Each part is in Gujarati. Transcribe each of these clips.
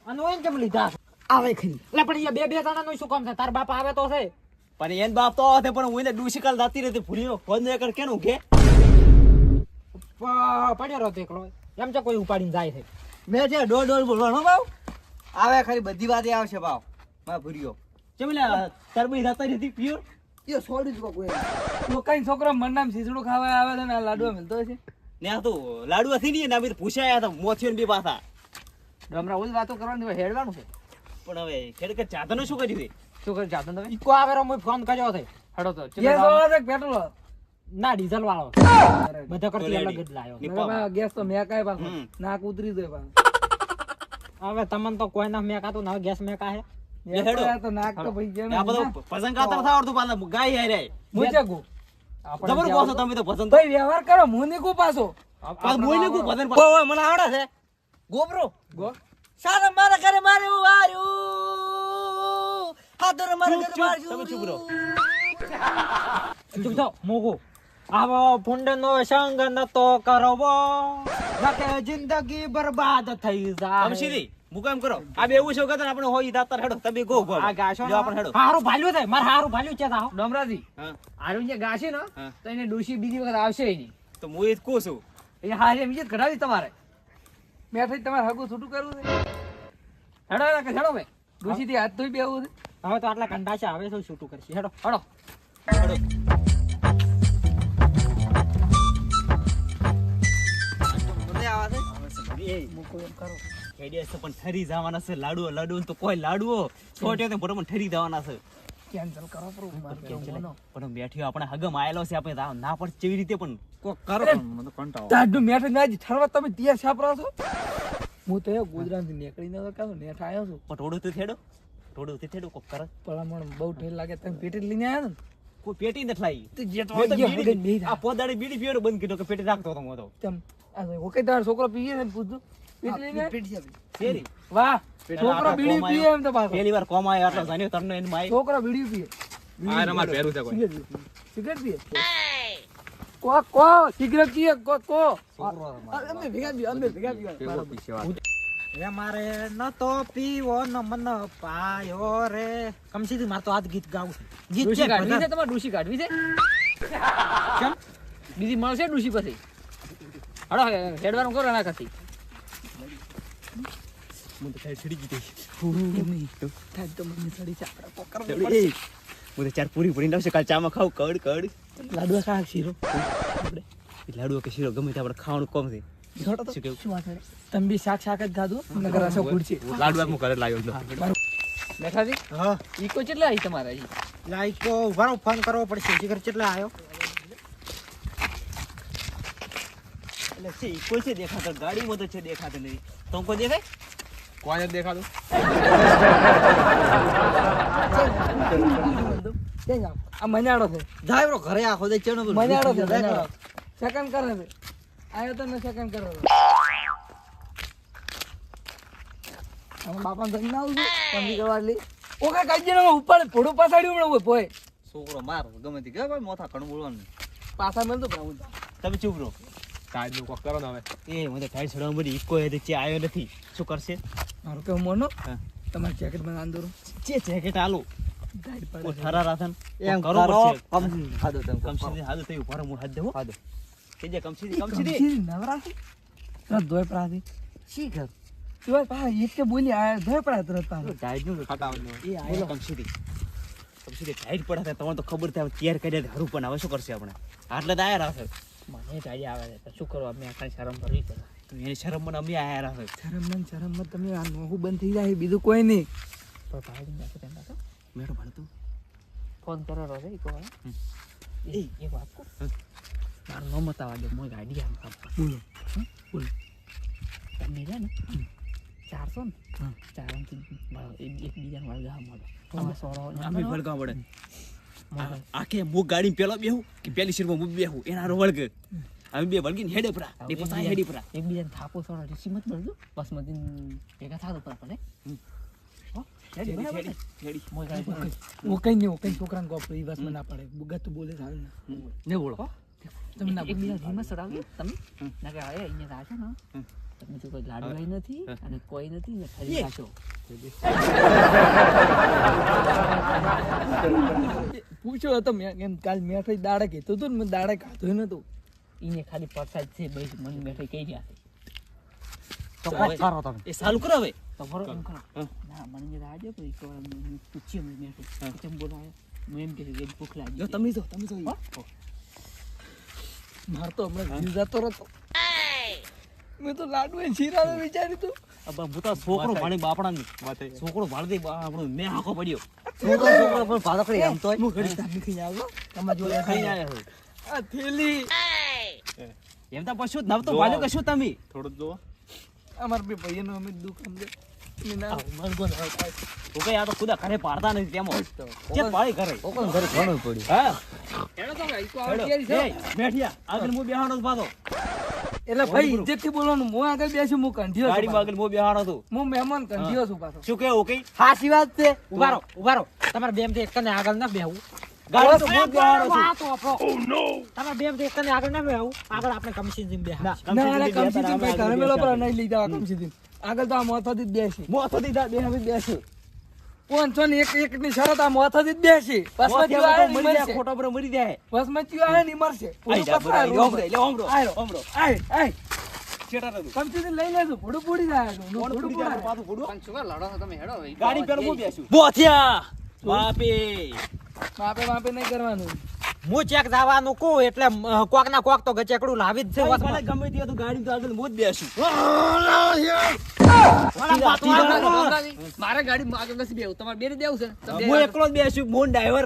અને ઓય કેમ લીધા આવે ખરી એટલે પણ અહીંયા બે જણાનું શું કામ છે તાર બાપ આવે તો છે પણ એન બાપ તો આવે પણ હું એને ડુશીકાલ દાતી રહેતી ભૂલ્યો ફોન એકર કેનું કે પડ્યો રહો એકલો એમ છે કોઈ ઉપાડીને જાય છે મેં છે ડોળ બોલવાનો ભાવ આવે ખરી બધી વાત આવશે ભાવ માં ભૂર્યો ચમલા તરબી દાતા રહેતી પ્યોર એ છોડી જ કોઈ તો કઈ છોકરો મન નામ શીસડું ખાવા આવે છે ને આ લાડવા મળતો છે ને આ તો લાડુ હતી ને ના પૂછાયા હતા મોથીઓ ને બી પાછા હમણાં ઓલી વાતો કરવાની હોય, હેડવાનું છે પણ હવે ખેડકે ચાતનું શું કર્યું છે શું કરે જાતો તમે ઈકો આવે રો ફોન કર્યો છે હડો તો ગેસ વાળો છે પેટ્રોલ ના ડીઝલ વાળો બધા કરતી અલગ જ લાયો ગેસ તો મેં કાય પાછો નાક ઉતરી જાય પાછો હવે તમને તો કોઈ ના મેકાતું ના ગેસ મેકા હે હેડો તો નાક તો ભાઈ જેમ આ બધો પસંદ કાતર થાવડતું પાછા ગાય હારે મુજે ગો જબર બોસો તમે તો પસંદ ભાઈ વ્યવહાર કરો મુની કો પાછો પાછ બોઈને કો પસંદ ઓય મને આવડે છે ગોબરો ગો સારા મારા ઘરે માર્યું વાર્યું હાદર મારા ઘરે માર્યું તમે ચૂપ રહો ચૂપ થો મોગો આવો ફુંડનો સંગ નતો કરવો નકે જિંદગી બરબાદ થઈ જાય તમે સીધી મુકામ કરો આ બે એવું છે કે આપણે હોય દાતર હેડો તમે ગો ગો આ ગાશો જો આપણે હેડો હારું ભાલ્યું છે માર હારું ભાલ્યું છે તાહો ડમરાજી હા આરું જે ગાશે ને હા. તો એને ડોશી બીજી વખત આવશે નહીં તો હું એ જ કહું છું એ હારે બીજે કઢાવી તમારે મેં થઈ તમારે હગું છૂટું કરવું છે હેડો હેડો કે હેડો ભાઈ ડોશી થી હાથ ધોઈ બેવું છે હવે તો આટલા કંટાશે આવે તો છૂટું કરશે હેડો હડો હેડો મને આવા છે એ કેડિયા છે પણ ઠરી જવાના છે લાડુઓ લાડુઓ તો કોઈ લાડુઓ છોટ્યો તો બરોબર ઠરી જવાના છે કેન્સલ કરો પ્રો પણ બેઠ્યો આપણે હગમ આયેલો છે આપણે ના પડે કેવી રીતે પણ કોક કરો પણ મને કંટાળો તાડું મેઠ ના ઠરવા તમે ત્યાં છાપરા છો હું તો ગુજરાત થી નીકળીને કાનો નેઠ આવ્યો છું પણ થોડું થી થેડો કોક કરે ભલામણ બહુ ઠેર લાગે તમે પેટી લઈને આવ્યા ને કોઈ પેટી નથી લાવી તો જે તો મેં તો ગયા બીડી- વગર બેહી આ પોદાડી બીડી પીવાનો બંધ કીધો કે પેટી રાખતો હતો હું તો તેમ આ જો ઓકે તારો છોકરો પીએ ને પૂછજો પેટી લઈને પીઠ છે શેરી વાહ છોકરો આટલા બીડી કોમ પીએ આવ્યો. એમ તો પાછો પહેલી વાર કોમ આવ્યો આટલો જાણ્યો તરનો એન માં છોકરો બીડી પીએ સિગરેટ પીએ કો સિગરેટ પીએ કો અમે ભેગા પીવા રે મારે ન તો પીવો ન મન પાયો રે કમસીથી માર તો આજ ગીત ગાવું છે ગીત ડુશી છે કાઢવી છે બધા. તમારે ડુશી કાઢવી છે કેમ? બીજી મળશે ડુશી પછી હડો હેડવાનું કરો ના કથી હું તો સાઈડ છડી ગઈ થાય તો મને સડી છે આપણે કોક કરવું હતી એ હું તો ચાર પૂરી પૂરી લાવશે કાલ ચામાં ખાવ કડ લાડવા ખા શીરો લાડુઓ કે શીરો ગમે તે આપણે ખાવાનું કોમ છે જોડો તો શું કેવું? શું વાત છે તમે બી શાક શાક જ ખાધું નગર આસો ફૂડશે લાડુ હું ઘરે લાવ્યો મેઠાજી હા ઈકો કેટલા આવી તમારે અહીં લાઈકો ઉભારો ફોન કરવો પડશે શિખર કેટલા આવ્યો એટલે છે ઈ કોઈ છે દેખાતો ગાડીમાં તો છે દેખાતો નહીં તો કોઈ દેખાય કોને દેખાતું આ મજાડો છે જાય ઘરે આખો દે ચેનો મજાડો છે મજાડો સેકન્ડ કરે છે આયો તો ને સેકન્ડ કરે છે અમે બાપા ધરી ના આવું છું પંદી કરવા લી ઓકે કાજે ને ઉપર ઘોડું પાછાડ્યું હમણાં ઓય પોય છોકરો માર ગમે તે કે ભાઈ મોથા ઘણું બોલવાનું પાછા મળતો પણ તમે ચૂપ રહો કાજ નું કોક કરો ને હવે એ મને ટાઈટ છોડવા બધી ઈકો એ ચે આવ્યો નથી શું કરશે મારું કેવું મોનો હા. તમારી જેકેટ માં આંદોરો ચે જેકેટ આલો ટાઈટ ઓ પડે થરા રાથન એમ કરો કરો પડશે. કમ ખાધો તમે કમસીદી હાલ થયું પર હું હાથ દેવો ખાધો કે જે કમસીદી કમસીદી કમસીદી નવરાશી તરત ધોય પડાતી શી ઘર તું પા એક કે બોલી આ ધોય પડા તરત પા ટાઈટ નું એ આયો કમસીદી ટાઈટ પડે તમને તો ખબર થાય તૈયાર કર્યા હરું પણ હવે શું કરશે આપણે આટલે તો આયા રાખે મને ટાઈ આવે છે તો શું કરો અમે આખા શરમ ભરવી પડે તો એની શરમ મને અમે આયા રાખે શરમ માં તમે આ નોહું બંધ થઈ જાય બીજું કોઈ નહીં તો ભાઈ નાખો તેમ નાખો મેડમ ભણતું ફોન કરો રો રે કો એ એક વાત કો મારું નો મતાવા દે મોય ગાડી આમ બોલો બોલો તમે છે ને 400 ને 400 એક બીજાને વળગા મળે તમે સોળો અમે વળગા પડે આખે મુક ગાડી પેલો બેહું કે પેલી શીરમાં મુક બેહું એના રો વળગે અમે બે વળગીને હેડે પરા એ પતા હેડી પરા એક બીજાને થાપો સોળો ઋષિ મત બોલજો બસ મતીન ભેગા થાતો પર પડે હેડી મોય ગાડી ઓ કઈ નહીં ઓ કઈ છોકરાને ગોપ ઈ બસ મને ના પડે બુગત તો બોલે સારું ને બોલો તમે ના એક બીજા ધીમે સડાવ્યો તમે ના કે આયા અહીંયા રાજા ને બીજું કોઈ લાડવાઈ નથી હા. અને કોઈ નથી ને ખાલી કાચો. પૂછ્યો હતો મેં કેમ કાલ મેઠાઈ દાડે કીધું હતું ને મેં દાડે ખાધું નતું. ઈને ખાલી પ્રસાદ છે ભાઈ મને મેઠાઈ કહી રહ્યા છે તો કોક કરો તમે. એ સાલું કરો હવે તો બરો એમ કરો હા. ના મને જે રાડ્યો તો એક વાર મેં પૂછ્યું મેં મેઠાઈ કેમ બોલાવે મેં એમ કીધું કે ભૂખ લાગી જો છે. તમે જો માર તો હમણાં જીવ જતો રહેતો. મેં તો લાડુ એ શીરાનું વિચાર્યું હતું. અబ్బા હું તો છોકરો ભાણી બાપડાની છોકરો ભાળતી આપણો મેં આખો પડ્યો છોકરો પણ ભાડકડી એમ તો હું ઘડી તાપી ખાઈ આવ્યો તમારા જોડે ખાઈને આયા હોય આ થેલી એમ તો પશું નવ તો ભાલ્યો કશું તમે અમારા બે ભાઈઓનું અમે દુકાન છે મેં ના મારગો ના થાય. તો કઈ આ તો ખુદા ઘરે પાડતા નથી તેમાં ચેત પાડી ઘરે કોકણ ઘરે ઘણું પડ્યું. હા એનો તો ભાઈ તો હેડો. આવતી છે. એ, બેઠિયા આગળ હું બેહાણો જ પાછો એટલે ભાઈ ઇજ્જતથી બોલવાનું. હું આગળ બેસું, હું કંઠીઓ છું ગાડીમાં પાછો. આગળ હું બેહાણો છું હું મહેમાન કંઠીઓ છું પાછો. શું કેવું કઈ સાચી વાત છે. ઉભા રહો, ઉભા રહો. તમારે બેમ થી એકને આગળ ના બેહવું. ગાડી તો હું જ બેહાણો છું વાત વાપરો. તમારે બેમ થી એકને આગળ ના બેહવું. આગળ આપણે કમસીન જીમ બેહાવું. ના ના કમસીથી ભાઈ ઘરે મેલો પર નહીં લઈ જવા કમસીથી. આગળ તો આ મોથાથી જ બેસી. મોથોથી દા બે હવે બેસે 500 ની એક ની શરત આ મોથાથી જ બેસી. બસમાં આવે ને મરી જાય મરશે. ખોટા પર મરી જાય બસમાં આવે ને મરશે. આઈ જા પૂરું બરાબર. પકડાય, લે ઓમરો આય રો. ઓમરો આય આય છેટા રહે કમસીથી લઈ લેજો. ભોડું પૂડી જાય છે. કોણ ભોડું પૂરી જાય પૂડાય. પાછું ફૂડું પણ શું લડો છો તમે હેડો ભાઈ. ગાડી પેલો હું બેસું બોથિયા બાપે માપે નહીં કરવાનું. હું ચેક જવાનું કહું એટલે કોક ના કોક તો ગચેકડું લાવી જ છે ભલે વચમાં. ગમે તે હતું ગાડી તો આગળ હું જ બેસું મારે ગાડી આગળ નથી બેવું તમારે બેરી દેવું છે તમે બે હું એકલો જ બેસું મોન ડ્રાઈવર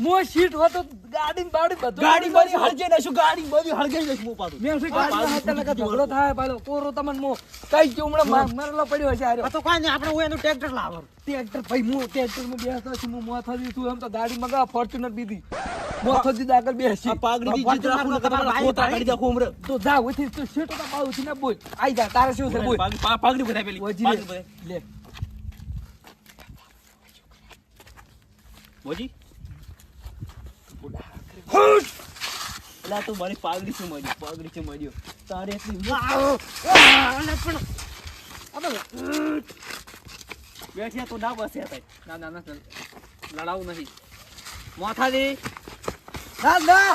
મો સીટ હોતો ગાડી બાડી બધું ગાડી બધી હળગે નશું ગાડી બધી હળગે નશું હું પાછું મેં શું ગાડી હાથે લગા ઝઘડો થાય પાલો કોરો તમને મો કઈ જો હમણાં મરેલો પડ્યો હશે આર્યો આ તો કોઈ નહીં, આપણે હું એનું ટ્રેક્ટર લાવવાનું. ટ્રેક્ટર ભાઈ હું ટ્રેક્ટર માં બેસતો છું હું મોથા દી છું એમ તો ગાડી મગા ફોર્ચ્યુનર દીધી મોથા દી આગળ બેસી આ પાઘડી ની જીત રાખું ને તમારા ખોતા કાઢી દે ખોમરે તો જા ઉઠી તો સીટો તો પાઉ થી ના બોલ આઈ જા તારે શું છે બોલ પાઘડી બધા પેલી ઓજી પાઘડી લે બધા લે મોજી એલા તું મારી પાઘડી છે મળ્યો તારે એટલી બેઠ્યા તો ના બસે હતા ના ના ના લડાવું નથી મોથાજી ના ના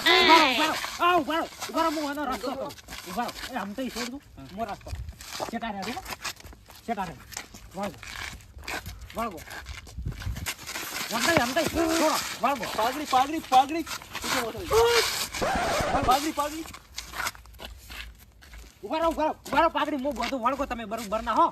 ઉભા રહો, હું એનો રસ્તો કહું. ઉભા રહો. એ આમ તો ઈ છોડ દઉં. મો રસ્તો ચેટા રે ચેટા રે વળગો વળગો આમ તો છોડો વળગો. પાઘડી પાઘડી ઉભા રહો પાઘડી હું બધું વળગો તમે બરોબર ના હો.